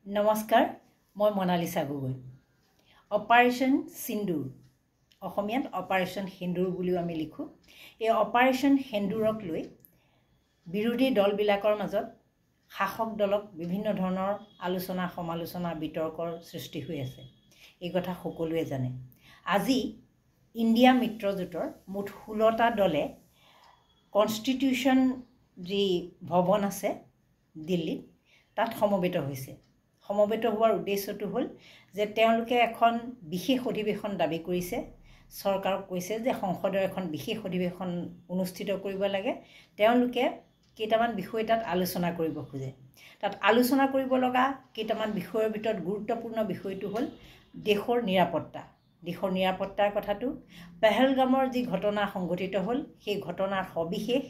নমস্কাৰ মই মনালিসা গগৈ অপাৰেশ্যন সিন্দুৰ অসমীয়াত অপাৰেশ্যন সিন্দুৰ বুলিও আমি লিখো এই অপাৰেশ্যন সিন্দুৰক লৈ বিৰোধী দলবিলাকৰ মাজত শাসক দলক বিভিন্ন ধৰণৰ আলোচনা সমালোচনা বিতৰ্কৰ সৃষ্টি হৈ আছে এই কথা সকলোৱে জানে আজি ইণ্ডিয়া মিত্ৰজোঁটৰ মুঠ 16টা দলে কনষ্টিটিউশ্যন যি ভৱন আছে দিল্লীত তাত সমবেত হৈছে সমবেত হোৱাৰ উদ্দেশ্যটো হ'ল যে তেওঁলোকে এখন বিশেষ অধিৱেশন দাবী কৰিছে চৰকাৰক কৈছে যে সংসদৰ এখন বিশেষ অধিৱেশন অনুষ্ঠিত কৰিব লাগে তেওঁলোকে কেইটামান বিষয় তাত আলোচনা কৰিব খোজে তাত আলোচনা কৰিব লগা কেইটামান বিষয়ৰ ভিতৰত গুৰুত্বপূৰ্ণ বিষয়টো হ'ল দেশৰ নিৰাপত্তাৰ কথাটো পেহেলগামৰ যি ঘটনা সংঘটিত হ'ল সেই ঘটনাৰ সবিশেষ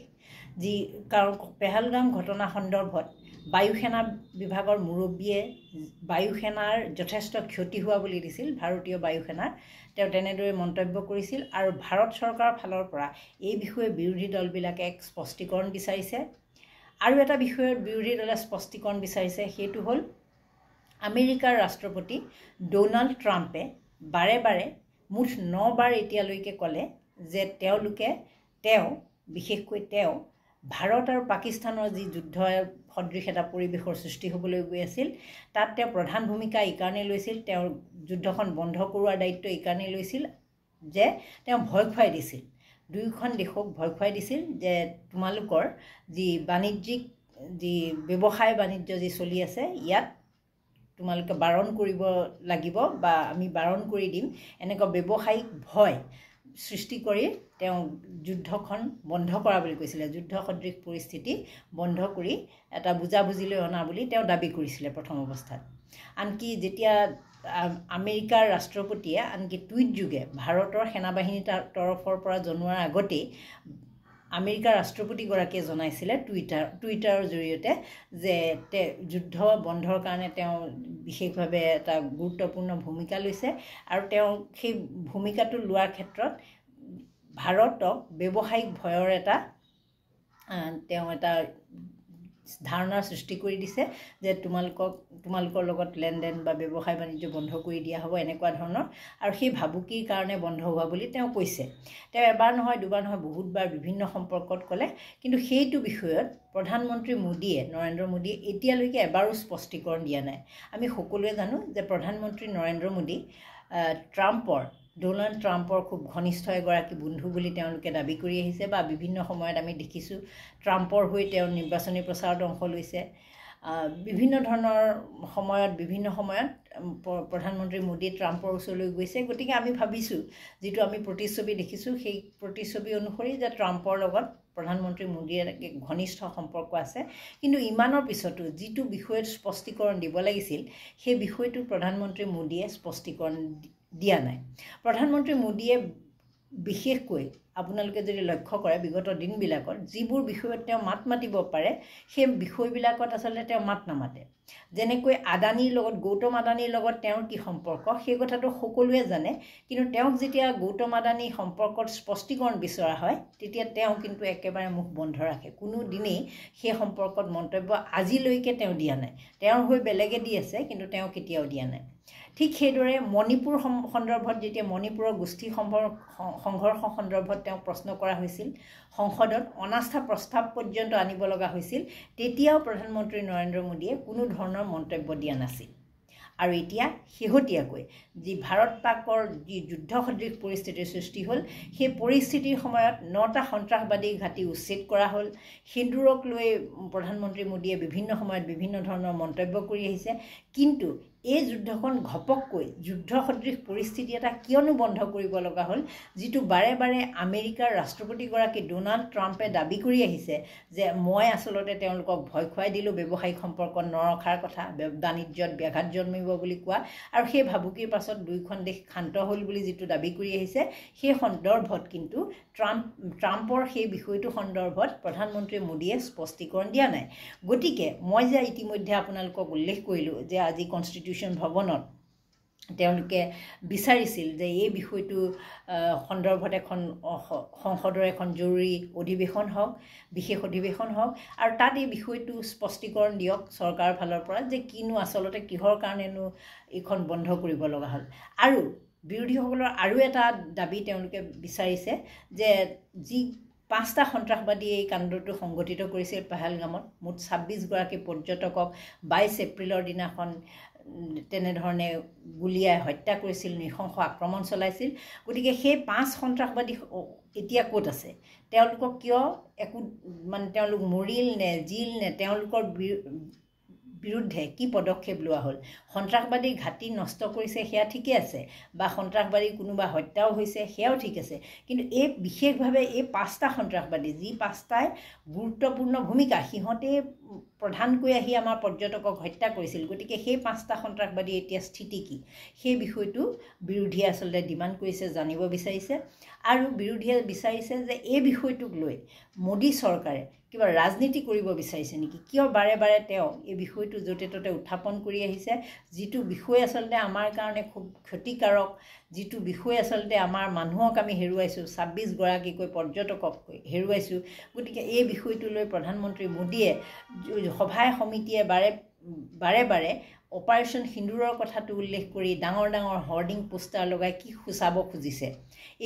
যি কাৰণ পেহেলগাম ঘটনা সন্দৰ্ভত বায়ুসেনা বিভাগৰ মুৰব্বীয়ে বায়ুসেনাৰ যথেষ্ট ক্ষতি হোৱা বুলি দিছিল ভাৰতীয় বায়ুসেনাৰ তেওঁ তেনেদৰে মন্তব্য কৰিছিল আৰু ভাৰত চৰকাৰৰ ফালৰ পৰা এই বিষয়ে বিৰোধী দলবিলাকে এক স্পষ্টীকৰণ বিচাৰিছে আৰু এটা বিষয়ৰ বিৰোধী দলে স্পষ্টীকৰণ বিচাৰিছে সেইটো হ'ল আমেৰিকাৰ ৰাষ্ট্ৰপতি ডোনাল্ড ট্ৰাম্পে বাৰে বাৰে মুঠ 9 বাৰ এতিয়ালৈকে ক'লে যে তেওঁ বিশেষকৈ ভাৰত আৰু পাকিস্তানৰ যি যুদ্ধ সদৃশ এটা পৰিৱেশৰ সৃষ্টি হ'বলৈ গৈ আছিল তাত তেওঁ প্ৰধান ভূমিকা এই কাৰণে লৈছিল তেওঁৰ যুদ্ধখন বন্ধ কৰোৱাৰ দায়িত্ব এই কাৰণে লৈছিল যে তেওঁ ভয় খুৱাই দিছিল দুয়োখন দেশক ভয় খুৱাই দিছিল যে তোমালোকৰ যি বাণিজ্যিক যি ব্যৱসায় বাণিজ্য যি চলি আছে ইয়াত তোমালোকে বাৰণ কৰিব লাগিব বা আমি বাৰণ কৰি দিম এনেকুৱা ব্যৱসায়িক ভয় সৃষ্টি কৰি তেওঁ যুদ্ধখন বন্ধ কৰা বুলি কৈছিলে যুদ্ধ সদৃশ পৰিস্থিতি বন্ধ কৰি এটা বুজাবুজিলৈ অনা বুলি তেওঁ দাবী কৰিছিলে প্ৰথম অৱস্থাত আনকি যেতিয়া আমেৰিকাৰ ৰাষ্ট্ৰপতিয়ে আনকি টুইট যোগে ভাৰতৰ সেনাবাহিনীৰ তৰফৰ পৰা জনোৱাৰ আগতেই আমেৰিকাৰ ৰাষ্ট্ৰপতিগৰাকীয়ে জনাইছিলে টুইটাৰৰ জৰিয়তে যে যুদ্ধ বন্ধৰ কাৰণে তেওঁ বিশেষভাৱে এটা গুৰুত্বপূৰ্ণ ভূমিকা লৈছে আৰু তেওঁ সেই ভূমিকাটো লোৱাৰ ক্ষেত্ৰত ভাৰতক ব্যৱসায়িক ভয়ৰ তেওঁ এটা ধাৰণাৰ সৃষ্টি কৰি দিছে যে তোমালোকৰ লগত লেনদেন বা ব্যৱসায় বাণিজ্য বন্ধ কৰি দিয়া হ'ব এনেকুৱা ধৰণৰ আৰু সেই ভাবুকিৰ কাৰণে বন্ধ হোৱা বুলি তেওঁ কৈছে তেওঁ এবাৰ নহয় দুবাৰ নহয় বহুতবাৰ বিভিন্ন সম্পৰ্কত ক'লে কিন্তু সেইটো বিষয়ত প্ৰধানমন্ত্ৰী নৰেন্দ্ৰ মোদীয়ে এতিয়ালৈকে এবাৰো স্পষ্টীকৰণ দিয়া নাই আমি সকলোৱে জানো যে প্ৰধানমন্ত্ৰী নৰেন্দ্ৰ মোদী ডোনাল্ড ট্ৰাম্পৰ খুব ঘনিষ্ঠ এগৰাকী বন্ধু বুলি তেওঁলোকে দাবী কৰি আহিছে বা বিভিন্ন সময়ত আমি দেখিছোঁ ট্ৰাম্পৰ হৈ তেওঁ নিৰ্বাচনী প্ৰচাৰত অংশ লৈছে বিভিন্ন সময়ত প্ৰধানমন্ত্ৰী মোদী ট্ৰাম্পৰ ওচৰলৈ গৈছে গতিকে আমি ভাবিছোঁ যিটো আমি প্ৰতিচ্ছবি দেখিছোঁ সেই প্ৰতিচ্ছবি অনুসৰি যে ট্ৰাম্পৰ লগত প্ৰধানমন্ত্ৰী মোদীৰ ঘনিষ্ঠ সম্পৰ্ক আছে কিন্তু ইমানৰ পিছতো যিটো বিষয়ত স্পষ্টীকৰণ দিব লাগিছিল সেই বিষয়টো প্ৰধানমন্ত্ৰী মোদীয়ে স্পষ্টীকৰণ দিয়া নাই প্ৰধানমন্ত্ৰী মোদীয়ে বিশেষকৈ আপোনালোকে যদি লক্ষ্য কৰে বিগত দিনবিলাকত যিবোৰ বিষয়ত তেওঁ মাত মাতিব পাৰে সেই বিষয়বিলাকত আচলতে তেওঁ মাত নামাতে যেনেকৈ গৌতম আদানীৰ লগত তেওঁৰ কি সম্পৰ্ক সেই কথাটো সকলোৱে জানে কিন্তু তেওঁক যেতিয়া গৌতম আদানী সম্পৰ্কত স্পষ্টীকৰণ বিচৰা হয় তেতিয়া তেওঁ কিন্তু একেবাৰে মুখ বন্ধ ৰাখে কোনো দিনেই সেই সম্পৰ্কত মন্তব্য আজিলৈকে তেওঁ দিয়া নাই তেওঁৰ হৈ বেলেগে দি আছে কিন্তু তেওঁ কেতিয়াও দিয়া নাই ঠিক সেইদৰে মণিপুৰ সন্দৰ্ভত যেতিয়া মণিপুৰৰ গোষ্ঠী সংঘৰ্ষ সন্দৰ্ভত তেওঁক প্ৰশ্ন কৰা হৈছিল সংসদত অনাস্থা প্ৰস্তাৱ পৰ্যন্ত আনিব লগা হৈছিল তেতিয়াও প্ৰধানমন্ত্ৰী নৰেন্দ্ৰ মোদীয়ে কোনো ধৰণৰ মন্তব্য দিয়া নাছিল আৰু এতিয়া শেহতীয়াকৈ যি ভাৰত পাকৰ যি যুদ্ধ সদৃশ পৰিস্থিতিৰ সৃষ্টি হ'ল সেই পৰিস্থিতিৰ সময়ত 9টা সন্ত্ৰাসবাদী ঘাটি উচ্ছেদ কৰা হ'ল সিন্দুৰক লৈ প্ৰধানমন্ত্ৰী মোদীয়ে বিভিন্ন সময়ত বিভিন্ন ধৰণৰ মন্তব্য কৰি আহিছে কিন্তু এই যুদ্ধখন ঘপককৈ যুদ্ধ সদৃশ পৰিস্থিতি এটা কিয়নো বন্ধ কৰিব লগা হ'ল যিটো বাৰে বাৰে আমেৰিকাৰ ৰাষ্ট্ৰপতিগৰাকী ডোনাল্ড ট্ৰাম্পে দাবী কৰি আহিছে যে মই আচলতে তেওঁলোকক ভয় খুৱাই দিলোঁ ব্যৱসায়িক সম্পৰ্ক নৰখাৰ কথা বাণিজ্যত ব্যাঘাত জন্মিব বুলি কোৱা আৰু সেই ভাবুকিৰ পাছত দুয়োখন দেশ ক্ষান্ত হ'ল বুলি যিটো দাবী কৰি আহিছে সেই সন্দৰ্ভত কিন্তু ট্ৰাম্পৰ সেই বিষয়টো সন্দৰ্ভত প্ৰধানমন্ত্ৰী মোদীয়ে স্পষ্টীকৰণ দিয়া নাই গতিকে মই যে ইতিমধ্যে আপোনালোকক উল্লেখ কৰিলোঁ যে আজি কনষ্টিটিউশ্যন ভৱনত তেওঁলোকে বিচাৰিছিল যে এই বিষয়টো সন্দৰ্ভত এখন সংসদৰ এখন জৰুৰী অধিৱেশন হওক, বিশেষ অধিৱেশন হওক, আৰু তাত এই বিষয়টো স্পষ্টীকৰণ দিয়ক চৰকাৰৰ ফালৰ পৰা যে কিনো আচলতে কিহৰ কাৰণেনো এইখন বন্ধ কৰিব লগা হ'ল। আৰু বিৰোধীসকলৰ আৰু এটা দাবী তেওঁলোকে বিচাৰিছে যে যি 5টা সন্ত্ৰাসবাদী এই কাণ্ডটো সংঘটিত কৰিছিল পেহেলগামত, মুঠ 26গৰাকী পৰ্যটকক 22 এপ্ৰিলৰ দিনাখন তেনেধৰণে গুলীয়াই হত্যা কৰিছিল, নৃশংস আক্ৰমণ চলাইছিল। গতিকে সেই 5 সন্ত্ৰাসবাদী এতিয়া ক'ত আছে? তেওঁলোকক কিয় একো মানে তেওঁলোক মৰিল নে জিল নে তেওঁলোকৰ বিৰুদ্ধে কি পদক্ষেপ লোৱা হ'ল? সন্ত্ৰাসবাদী ঘাটি নষ্ট কৰিছে সেয়া ঠিকে আছে, বা সন্ত্ৰাসবাদী কোনোবা হত্যাও হৈছে সেয়াও ঠিক আছে, কিন্তু এই বিশেষভাৱে এই 5টা সন্ত্ৰাসবাদী, যি 5টাই গুৰুত্বপূৰ্ণ ভূমিকা, সিহঁতে প্ৰধানকৈ আহি আমাৰ পৰ্যটকক হত্যা কৰিছিল। গতিকে সেই 5টা সন্ত্ৰাসবাদী এতিয়া স্থিতি কি, সেই বিষয়টো বিৰোধীয়ে আচলতে ডিমাণ্ড কৰিছে, জানিব বিচাৰিছে। আৰু বিৰোধীয়ে বিচাৰিছে যে এই বিষয়টোক লৈ মোদী চৰকাৰে কিবা ৰাজনীতি কৰিব বিচাৰিছে নেকি? কিয় বাৰে বাৰে তেওঁ এই বিষয়টো য'তে ত'তে উত্থাপন কৰি আহিছে, যিটো বিষয় আচলতে আমাৰ কাৰণে খুব ক্ষতিকাৰক, যিটো বিষয় আচলতে আমাৰ মানুহক আমি হেৰুৱাইছোঁ, 26গৰাকীকৈ পৰ্যটকক হেৰুৱাইছোঁ। গতিকে এই বিষয়টো লৈ প্ৰধানমন্ত্ৰী মোদীয়ে সভাই সমিতিয়ে বাৰে বাৰে অপাৰেশ্যন সিন্দুৰৰ কথাটো উল্লেখ কৰি ডাঙৰ ডাঙৰ হৰ্ডিং পোষ্টাৰ লগাই কি সূচাব খুজিছে,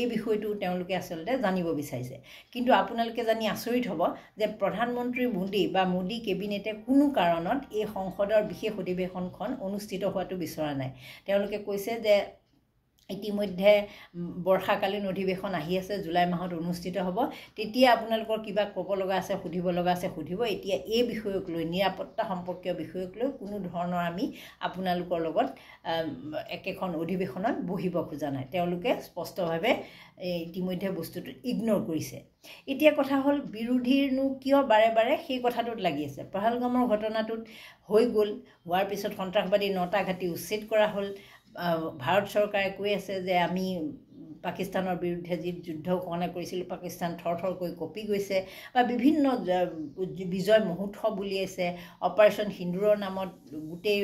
এই বিষয়টো তেওঁলোকে আচলতে জানিব বিচাৰিছে। কিন্তু আপোনালোকে জানি আচৰিত হ'ব যে প্ৰধানমন্ত্ৰী মোদী বা মোদী কেবিনেটে কোনো কাৰণত এই সংসদৰ বিশেষ অধিৱেশনখন অনুষ্ঠিত হোৱাটো বিচৰা নাই। তেওঁলোকে কৈছে যে ইতিমধ্যে বৰ্ষাকালীন অধিৱেশন আহি আছে, জুলাই মাহত অনুষ্ঠিত হ'ব, তেতিয়া আপোনালোকৰ কিবা ক'ব লগা আছে, সুধিব লগা আছে সুধিব। এতিয়া এই বিষয়ক লৈ, নিৰাপত্তা সম্পৰ্কীয় বিষয়ক লৈ কোনো ধৰণৰ আমি আপোনালোকৰ লগত একেখন অধিৱেশনত বহিব খোজা নাই। তেওঁলোকে স্পষ্টভাৱে ইতিমধ্যে বস্তুটো ইগন'ৰ কৰিছে। এতিয়া কথা হ'ল বিৰোধীৰনো কিয় বাৰে বাৰে সেই কথাটোত লাগি আছে? পেহেলগামৰ ঘটনাটোত হৈ গ'ল, হোৱাৰ পিছত সন্ত্ৰাসবাদী 9টা ঘাটি উচ্ছেদ কৰা হ'ল। ভাৰত চৰকাৰে কৈ আছে যে আমি পাকিস্তানৰ বিৰুদ্ধে যি যুদ্ধ ঘোষণা কৰিছিলোঁ, পাকিস্তান থৰথৰকৈ কঁপি গৈছে, বা বিভিন্ন বিজয় মহোৎসৱ উলিয়াইছে। অপাৰেশ্যন সিন্দুৰৰ নামত গোটেই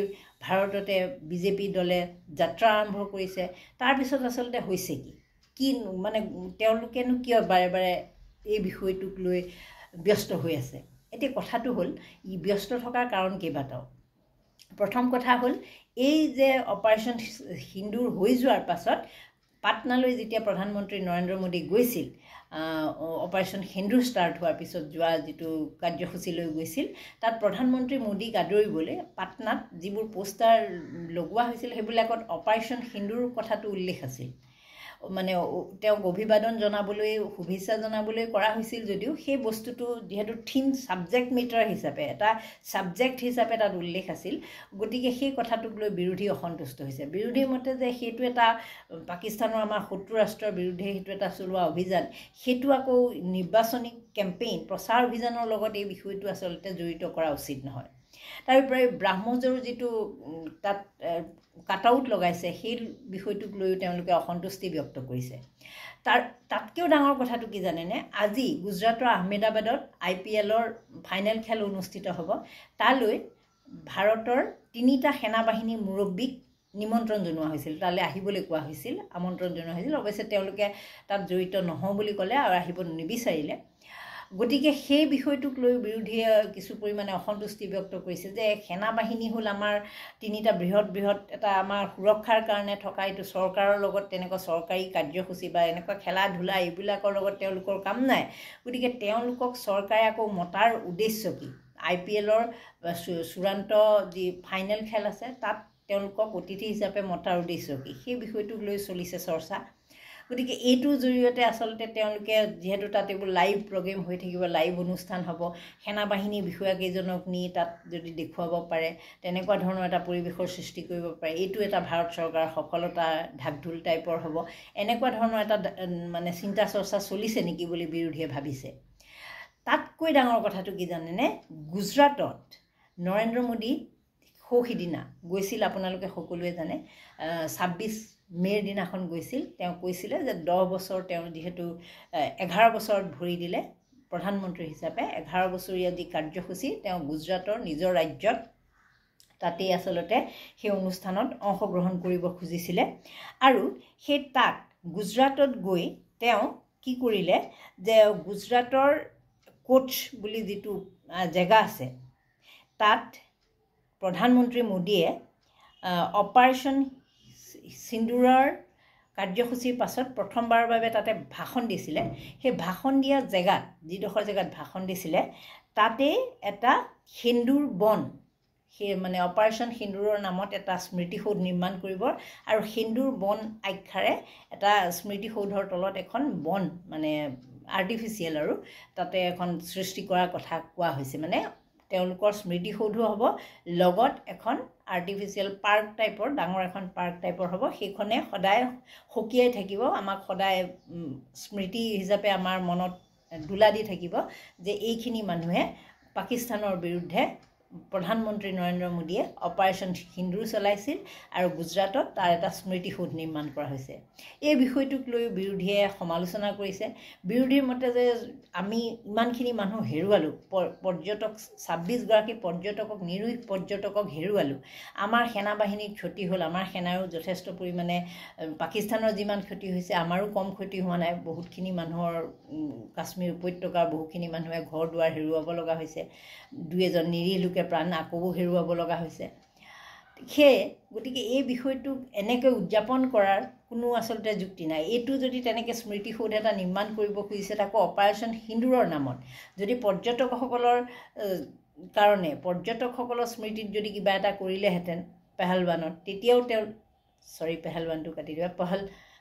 ভাৰততে বিজেপি দলে যাত্ৰা আৰম্ভ কৰিছে। তাৰপিছত আচলতে হৈছে কি মানে তেওঁলোকেনো কিয় বাৰে বাৰে এই বিষয়টোক লৈ ব্যস্ত হৈ আছে? এতিয়া কথাটো হ'ল ব্যস্ত থকাৰ কাৰণ কেইবাটাও। প্ৰথম কথা হ'ল এই যে অপাৰেশ্যন সিন্দুৰ হৈ যোৱাৰ পাছত পাটনালৈ যেতিয়া প্ৰধানমন্ত্ৰী নৰেন্দ্ৰ মোদী গৈছিল, অপাৰেশ্যন সিন্দুৰ ষ্টাৰ্ট হোৱাৰ পিছত যোৱা যিটো কাৰ্যসূচী লৈ গৈছিল, তাত প্ৰধানমন্ত্ৰী মোদীক আদৰিবলৈ পাটনাত যিবোৰ পোষ্টাৰ লগোৱা হৈছিল সেইবিলাকত অপাৰেশ্যন সিন্দুৰ কথাটো উল্লেখ আছিল। মানে তেওঁক অভিবাদন জনাবলৈ, শুভেচ্ছা জনাবলৈ কৰা হৈছিল যদিও সেই বস্তুটো যিহেতু থিম ছাবজেক্ট মেটাৰ হিচাপে, এটা ছাবজেক্ট হিচাপে তাত উল্লেখ আছিল। গতিকে সেই কথাটোক লৈ বিৰোধী অসন্তুষ্ট হৈছে। বিৰোধীৰ মতে যে সেইটো এটা পাকিস্তানৰ আমাৰ শত্ৰু ৰাষ্ট্ৰৰ বিৰুদ্ধে সেইটো এটা চলোৱা অভিযান, সেইটো আকৌ নিৰ্বাচনী কেম্পেইন, প্ৰচাৰ অভিযানৰ লগত এই বিষয়টো আচলতে জড়িত কৰা উচিত নহয়। তাৰোপৰি ব্ৰাহ্মজৰ যিটো তাত কাটআউট লগাইছে, সেই বিষয়টোক লৈও তেওঁলোকে অসন্তুষ্টি ব্যক্ত কৰিছে। তাতকৈও ডাঙৰ কথাটো কি জানেনে? আজি গুজৰাটৰ আহমেদাবাদত IPLৰ ফাইনেল খেল অনুষ্ঠিত হ'ব। তালৈ ভাৰতৰ 3টা সেনাবাহিনীৰ মুৰব্বীক নিমন্ত্ৰণ জনোৱা হৈছিল, তালৈ আহিবলৈ কোৱা হৈছিল, আমন্ত্ৰণ জনোৱা হৈছিল। অৱশ্যে তেওঁলোকে তাত জড়িত নহওঁ বুলি ক'লে আৰু আহিব নিবিচাৰিলে। গতিকে সেই বিষয়টোক লৈ বিৰোধীয়ে কিছু পৰিমাণে অসন্তুষ্টি ব্যক্ত কৰিছে যে সেনাবাহিনী হ'ল আমাৰ 3টা বৃহৎ এটা আমাৰ সুৰক্ষাৰ কাৰণে থকা, এইটো চৰকাৰৰ লগত তেনেকুৱা চৰকাৰী কাৰ্যসূচী বা এনেকুৱা খেলা ধূলা এইবিলাকৰ লগত তেওঁলোকৰ কাম নাই। গতিকে তেওঁলোকক চৰকাৰে আকৌ মতাৰ উদ্দেশ্য কি? IPLৰ চূড়ান্ত যি ফাইনেল খেল আছে তাত তেওঁলোকক অতিথি হিচাপে মতাৰ উদ্দেশ্য কি? সেই বিষয়টোক লৈ চলিছে চৰ্চা। গতিকে এইটোৰ জৰিয়তে আচলতে তেওঁলোকে যিহেতু তাত এইবোৰ লাইভ প্ৰগ্ৰেম হৈ থাকিব, লাইভ অনুষ্ঠান হ'ব, সেনাবাহিনী বিষয়াকেইজনক নি তাত যদি দেখুৱাব পাৰে, তেনেকুৱা ধৰণৰ এটা পৰিৱেশৰ সৃষ্টি কৰিব পাৰে, এইটো এটা ভাৰত চৰকাৰৰ সফলতা ঢাকঢোল টাইপৰ হ'ব। এনেকুৱা ধৰণৰ এটা মানে চিন্তা চৰ্চা চলিছে নেকি বুলি বিৰোধীয়ে ভাবিছে। তাতকৈ ডাঙৰ কথাটো কি জানেনে? গুজৰাটত নৰেন্দ্ৰ মোদী সিদিনা গৈছিল, আপোনালোকে সকলোৱে জানে, 26 মে'ৰ দিনাখন গৈছিল। তেওঁ কৈছিলে যে 10 বছৰ তেওঁ যিহেতু 11 বছৰত ভৰি দিলে প্ৰধানমন্ত্ৰী হিচাপে, 11 বছৰীয়া যি কাৰ্যসূচী তেওঁ গুজৰাটৰ নিজৰ ৰাজ্যত তাতেই আচলতে সেই অনুষ্ঠানত অংশগ্ৰহণ কৰিব খুজিছিলে আৰু সেই তাত গুজৰাটত গৈ তেওঁ কি কৰিলে যে গুজৰাটৰ কোচ বুলি যিটো জেগা আছে তাত প্ৰধানমন্ত্ৰী মোদীয়ে অপাৰেশ্যন সিন্দুৰৰ কাৰ্যসূচীৰ পাছত প্ৰথমবাৰৰ বাবে তাতে ভাষণ দিছিলে সেই ভাষণ দিয়া জেগাত যিডোখৰ জেগাত ভাষণ দিছিলে তাতে এটা সেন্দুৰ বন সেই মানে অপাৰেশ্যন সিন্দুৰৰ নামত এটা স্মৃতিসৌধ নিৰ্মাণ কৰিব আৰু সেন্দুৰ বন আখ্যাৰে এটা স্মৃতিসৌধৰ তলত এখন বন মানে আৰ্টিফিচিয়েল আৰু তাতে এখন সৃষ্টি কৰাৰ কথা কোৱা হৈছে মানে তেওঁলোকৰ স্মৃতিসৌধ হ'ব লগত এখন আৰ্টিফিচিয়েল পাৰ্ক টাইপৰ ডাঙৰ এখন পাৰ্ক টাইপৰ হ'ব সেইখনে সদায় সকীয়াই থাকিব আমাক সদায় স্মৃতি হিচাপে আমাৰ মনত দোলা দি থাকিব যে এইখিনি মানুহে পাকিস্তানৰ বিৰুদ্ধে প্ৰধানমন্ত্ৰী নৰেন্দ্ৰ মোদীয়ে অপাৰেশ্যন সিন্দুৰ চলাইছিল আৰু গুজৰাটত তাৰ এটা স্মৃতিসৌধ নিৰ্মাণ কৰা হৈছে এই বিষয়টোক লৈ বিৰোধীয়ে সমালোচনা কৰিছে বিৰোধীৰ মতে যে আমি ইমানখিনি মানুহ হেৰুৱালোঁ পৰ্যটক 26 গৰাকী পৰ্যটকক নিৰীহ পৰ্যটকক হেৰুৱালোঁ আমাৰ সেনা বাহিনীৰ ক্ষতি হ'ল আমাৰ সেনাৰো যথেষ্ট পৰিমাণে পাকিস্তানৰ যিমান ক্ষতি হৈছে আমাৰো কম ক্ষতি হোৱা নাই বহুতখিনি মানুহৰ কাশ্মীৰ উপত্যকাৰ বহুখিনি মানুহে ঘৰ দুৱাৰ হেৰুৱাব লগা হৈছে দুই এজন নিৰীহ লোকে প্ৰাণ আকৌ হেৰুৱাব লগা হৈছে সেয়ে গতিকে এই বিষয়টোক এনেকৈ উদযাপন কৰাৰ কোনো আচলতে যুক্তি নাই এইটো যদি তেনেকৈ স্মৃতিসৌধ এটা নিৰ্মাণ কৰিব খুজিছে তাকো অপাৰেশ্যন সিন্দুৰৰ নামত যদি পৰ্যটকসকলৰ কাৰণে পৰ্যটকসকলৰ স্মৃতিত যদি কিবা এটা কৰিলেহেঁতেন পেহেলগামত তেতিয়াও পেহেলগামটো কাটি দিবা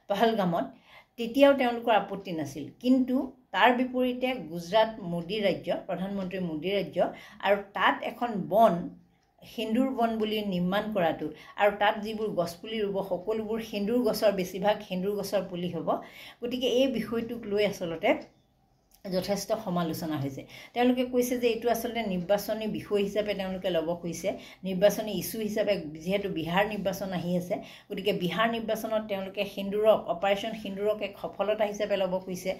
পেহেলগামত তেতিয়াও তেওঁলোকৰ আপত্তি নাছিল কিন্তু তাৰ বিপৰীতে গুজৰাট মোদী ৰাজ্য প্ৰধানমন্ত্ৰী মোদী ৰাজ্য আৰু তাত এখন বন সেন্দুৰ বন বুলি নিৰ্মাণ কৰাটো আৰু তাত যিবোৰ গছপুলি ৰুব সকলোবোৰ সেন্দুৰ গছৰ বেছিভাগ সেন্দুৰ গছৰ পুলি হ'ব গতিকে এই বিষয়টোক লৈ আচলতে যথেষ্ট সমালোচনা হৈছে তেওঁলোকে কৈছে যে এইটো আচলতে নিৰ্বাচনী বিষয় হিচাপে তেওঁলোকে ল'ব খুজিছে নিৰ্বাচনী ইস্যু হিচাপে যেহেতু বিহাৰ নিৰ্বাচন আহি আছে গতিকে বিহাৰ নিৰ্বাচনত তেওঁলোকে সিন্দুৰক অপাৰেশ্যন সিন্দুৰক এক সফলতা হিচাপে ল'ব খুজিছে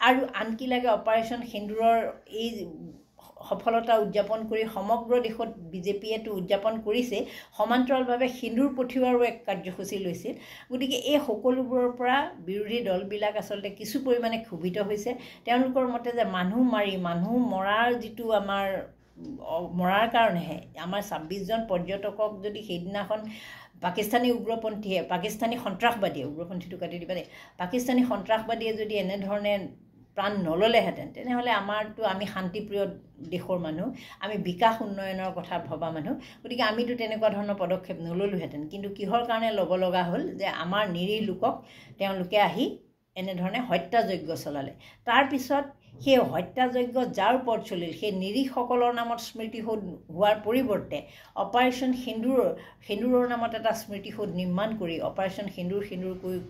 আৰু আনকি লাগে অপাৰেশ্যন সিন্দুৰৰ এই সফলতা উদযাপন কৰি সমগ্ৰ দেশত বিজেপিয়েটো উদযাপন কৰিছে সমান্তৰালভাৱে সিন্দুৰ পঠিওৱাৰো এক কাৰ্যসূচী লৈছিল গতিকে এই সকলোবোৰৰ পৰা বিৰোধী দলবিলাক আচলতে কিছু পৰিমাণে ক্ষোভিত হৈছে তেওঁলোকৰ মতে যে মানুহ মৰাৰ যিটো আমাৰ মৰাৰ কাৰণেহে আমাৰ 26 জন পৰ্যটকক যদি সেইদিনাখন পাকিস্তানী উগ্ৰপন্থীয়ে পাকিস্তানী সন্ত্ৰাসবাদীয়ে উগ্ৰপন্থীটো কাটি দিবা দেই পাকিস্তানী সন্ত্ৰাসবাদীয়ে যদি এনেধৰণে প্ৰাণ নললেহেঁতেন তেনেহ'লে আমাৰতো আমি শান্তিপ্ৰিয় দেশৰ মানুহ আমি বিকাশ উন্নয়নৰ কথা ভবা মানুহ গতিকে আমিতো তেনেকুৱা ধৰণৰ পদক্ষেপ নললোহেঁতেন কিন্তু কিহৰ কাৰণে ল'ব লগা হ'ল যে আমাৰ নিৰীহ লোকক তেওঁলোকে আহি এনেধৰণে হত্যাযজ্ঞ চলালে তাৰপিছত সেই হত্যাযজ্ঞ যাৰ ওপৰত চলিল সেই নিৰীহসকলৰ নামত স্মৃতিসৌধ হোৱাৰ পৰিৱৰ্তে অপাৰেশ্যন সিন্দুৰৰ নামত এটা স্মৃতিসৌধ নিৰ্মাণ কৰি অপাৰেশ্যন সিন্দুৰ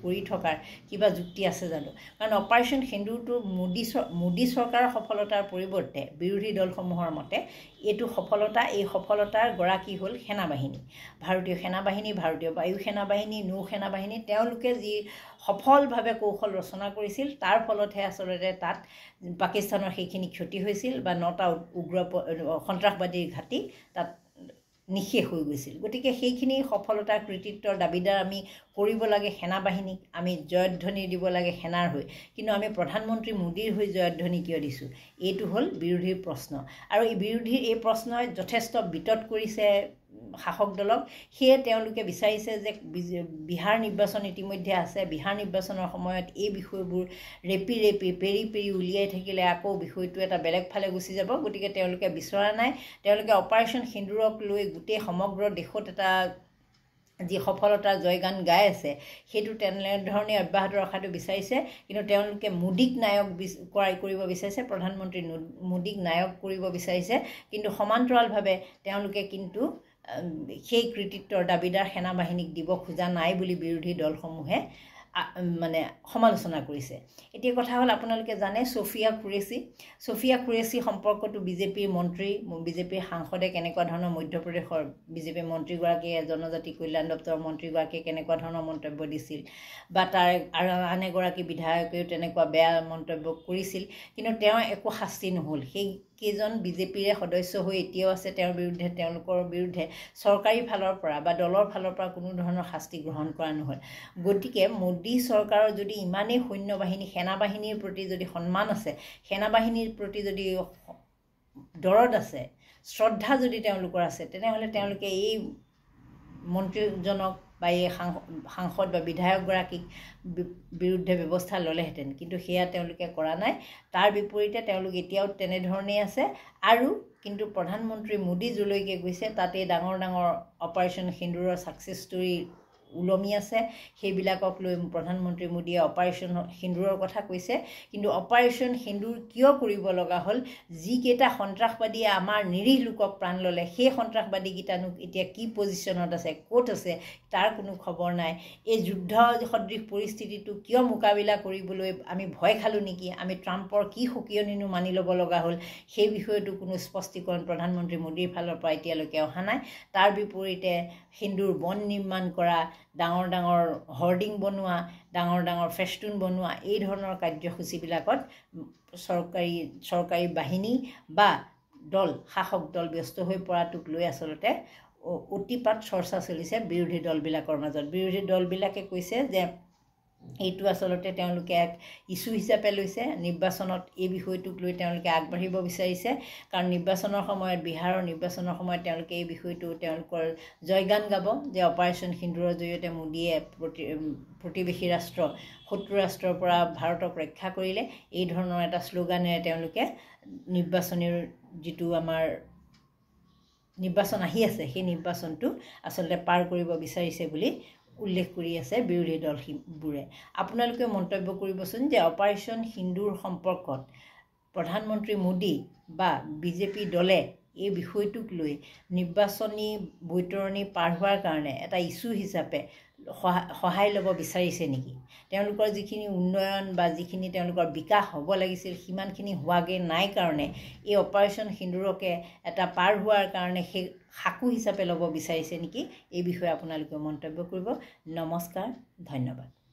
কৰি থকাৰ কিবা যুক্তি আছে জানো কাৰণ অপাৰেশ্যন সিন্দুৰটো মোদী চৰকাৰৰ সফলতাৰ পৰিৱৰ্তে বিৰোধী দলসমূহৰ মতে এইটো সফলতা এই সফলতাৰ গৰাকী হ'ল সেনাবাহিনী ভাৰতীয় সেনাবাহিনী ভাৰতীয় বায়ু সেনাবাহিনী নৌ সেনাবাহিনী তেওঁলোকে যি সফলভাৱে কৌশল ৰচনা কৰিছিল তাৰ ফলতহে আচলতে তাত পাকিস্তানৰ সেইখিনি ক্ষতি হৈছিল বা 9টা সন্ত্ৰাসবাদীৰ ঘাটি তাত নিশেষ হৈ গৈছিল গতিকে সেইখিনি সফলতাৰ কৃতিত্বৰ দাবীদাৰ আমি কৰিব লাগে সেনাবাহিনীক আমি জয়ধ্বনি দিব লাগে সেনাৰ হৈ কিন্তু আমি প্ৰধানমন্ত্ৰী মোদীৰ হৈ জয়ধ্বনি কিয় দিছোঁ এইটো হ'ল বিৰোধীৰ প্ৰশ্ন আৰু এই বিৰোধীৰ এই প্ৰশ্নই যথেষ্ট বিতত কৰিছে শাসক দলক সেয়ে তেওঁলোকে বিচাৰিছে যে বিহাৰ নিৰ্বাচন ইতিমধ্যে আছে বিহাৰ নিৰ্বাচনৰ সময়ত এই বিষয়বোৰ পেৰি উলিয়াই থাকিলে আকৌ বিষয়টো এটা বেলেগ ফালে গুচি যাব গতিকে তেওঁলোকে বিচৰা নাই তেওঁলোকে অপাৰেশ্যন সিন্দুৰক লৈ গোটেই সমগ্ৰ দেশত এটা যি সফলতাৰ জয়গান গাই আছে সেইটো তেনেধৰণে অব্যাহত ৰখাটো বিচাৰিছে কিন্তু তেওঁলোকে মোদীক নায়ক কৰিব বিচাৰিছে প্ৰধানমন্ত্ৰী মোদীক নায়ক কৰিব বিচাৰিছে কিন্তু সমান্তৰালভাৱে তেওঁলোকে কিন্তু সেই কৃতিত্বৰ দাবীদাৰ সেনাবাহিনীক দিব খোজা নাই বুলি বিৰোধী দলসমূহে মানে সমালোচনা কৰিছে এতিয়া কথা হ'ল আপোনালোকে জানে ছফিয়া কুৰেশী সম্পৰ্কটো বিজেপিৰ মন্ত্ৰী বিজেপিৰ সাংসদে কেনেকুৱা ধৰণৰ মধ্যপ্ৰদেশৰ বিজেপি মন্ত্ৰীগৰাকীয়ে জনজাতি কল্যাণ দপ্তৰৰ মন্ত্ৰীগৰাকীয়ে কেনেকুৱা ধৰণৰ মন্তব্য দিছিল বা তাৰ আন এগৰাকী বিধায়কেও তেনেকুৱা বেয়া মন্তব্য কৰিছিল কিন্তু তেওঁ একো শাস্তি নহ'ল সেই কেইজন বিজেপিৰে সদস্য হৈ এতিয়াও আছে তেওঁৰ বিৰুদ্ধে তেওঁলোকৰ বিৰুদ্ধে চৰকাৰী ফালৰ পৰা বা দলৰ ফালৰ পৰা কোনো ধৰণৰ শাস্তি গ্ৰহণ কৰা নহ'ল গতিকে মোদী চৰকাৰৰ যদি ইমানেই সৈন্যবাহিনী সেনাবাহিনীৰ প্ৰতি যদি সন্মান আছে সেনাবাহিনীৰ প্ৰতি যদি দৰদ আছে শ্ৰদ্ধা যদি তেওঁলোকৰ আছে তেনেহ'লে তেওঁলোকে এই মন্ত্ৰীজনক বা এই সাংসদ বা বিধায়কগৰাকীক বিৰুদ্ধে ব্যৱস্থা ল'লেহেঁতেন কিন্তু সেয়া তেওঁলোকে কৰা নাই তাৰ বিপৰীতে তেওঁলোক এতিয়াও তেনেধৰণেই আছে আৰু কিন্তু প্ৰধানমন্ত্ৰী মোদী যলৈকে গৈছে তাতে ডাঙৰ ডাঙৰ অপাৰেশ্যন সিন্দুৰৰ ছাকচেছ ষ্টৰী ওলমি আছে সেইবিলাকক লৈ প্ৰধানমন্ত্ৰী মোদীয়ে অপাৰেশ্যন সিন্দুৰৰ কথা কৈছে কিন্তু অপাৰেশ্যন সিন্দুৰ কিয় কৰিব লগা হ'ল যিকেইটা সন্ত্ৰাসবাদীয়ে আমাৰ নিৰীহ লোকক প্ৰাণ ল'লে সেই সন্ত্ৰাসবাদীকেইটানো এতিয়া কি পজিশ্যনত আছে ক'ত আছে তাৰ কোনো খবৰ নাই এই যুদ্ধ সদৃশ পৰিস্থিতিটো কিয় মোকাবিলা কৰিবলৈ আমি ভয় খালোঁ নেকি আমি ট্ৰাম্পৰ কি সকিয়নিনো মানি ল'ব লগা হ'ল সেই বিষয়টো কোনো স্পষ্টীকৰণ প্ৰধানমন্ত্ৰী মোদীৰ ফালৰ পৰা এতিয়ালৈকে অহা নাই তাৰ বিপৰীতে সিন্দুৰ বন নিৰ্মাণ কৰা ডাঙৰ ডাঙৰ হৰ্ডিং বনোৱা ডাঙৰ ডাঙৰ ফেষ্টুন বনোৱা এই ধৰণৰ কাৰ্যসূচীবিলাকত চৰকাৰী বাহিনী বা দল শাসক দল ব্যস্ত হৈ পৰাটোক লৈ আচলতে অতিপাত চৰ্চা চলিছে বিৰোধী দলবিলাকৰ মাজত বিৰোধী দলবিলাকে কৈছে যে এইটো আচলতে তেওঁলোকে এক ইস্যু হিচাপে লৈছে নিৰ্বাচনত এই বিষয়টোক লৈ তেওঁলোকে আগবাঢ়িব বিচাৰিছে কাৰণ নিৰ্বাচনৰ সময়ত বিহাৰৰ নিৰ্বাচনৰ সময়ত তেওঁলোকে এই বিষয়টো তেওঁলোকৰ জয়গান গাব যে অপাৰেশ্যন সিন্দুৰৰ জৰিয়তে মোদীয়ে প্ৰতিবেশী ৰাষ্ট্ৰ শত্ৰু ৰাষ্ট্ৰৰ পৰা ভাৰতক ৰক্ষা কৰিলে এই ধৰণৰ এটা শ্লোগানেৰে তেওঁলোকে নিৰ্বাচনীৰ যিটো আমাৰ নিৰ্বাচন আহি আছে সেই নিৰ্বাচনটো আচলতে পাৰ কৰিব বিচাৰিছে বুলি উল্লেখ কৰি আছে বিৰোধী দলবোৰে আপোনালোকে মন্তব্য কৰিবচোন যে অপাৰেশ্যন সিন্দুৰ সম্পৰ্কত প্ৰধানমন্ত্ৰী মোদী বা বিজেপি দলে এই বিষয়টোক লৈ নিৰ্বাচনী বৈতৰণি পাৰ হোৱাৰ কাৰণে এটা ইস্যু হিচাপে সহায় ল'ব বিচাৰিছে নেকি তেওঁলোকৰ যিখিনি উন্নয়ন বা যিখিনি তেওঁলোকৰ বিকাশ হ'ব লাগিছিল সিমানখিনি হোৱাগৈ নাই কাৰণে এই অপাৰেশ্যন সিন্দুৰকে এটা পাৰ হোৱাৰ কাৰণে সেই সাকু হিচাপে ল'ব বিচাৰিছে নেকি এই বিষয়ে আপোনালোকে মন্তব্য কৰিব নমস্কাৰ ধন্যবাদ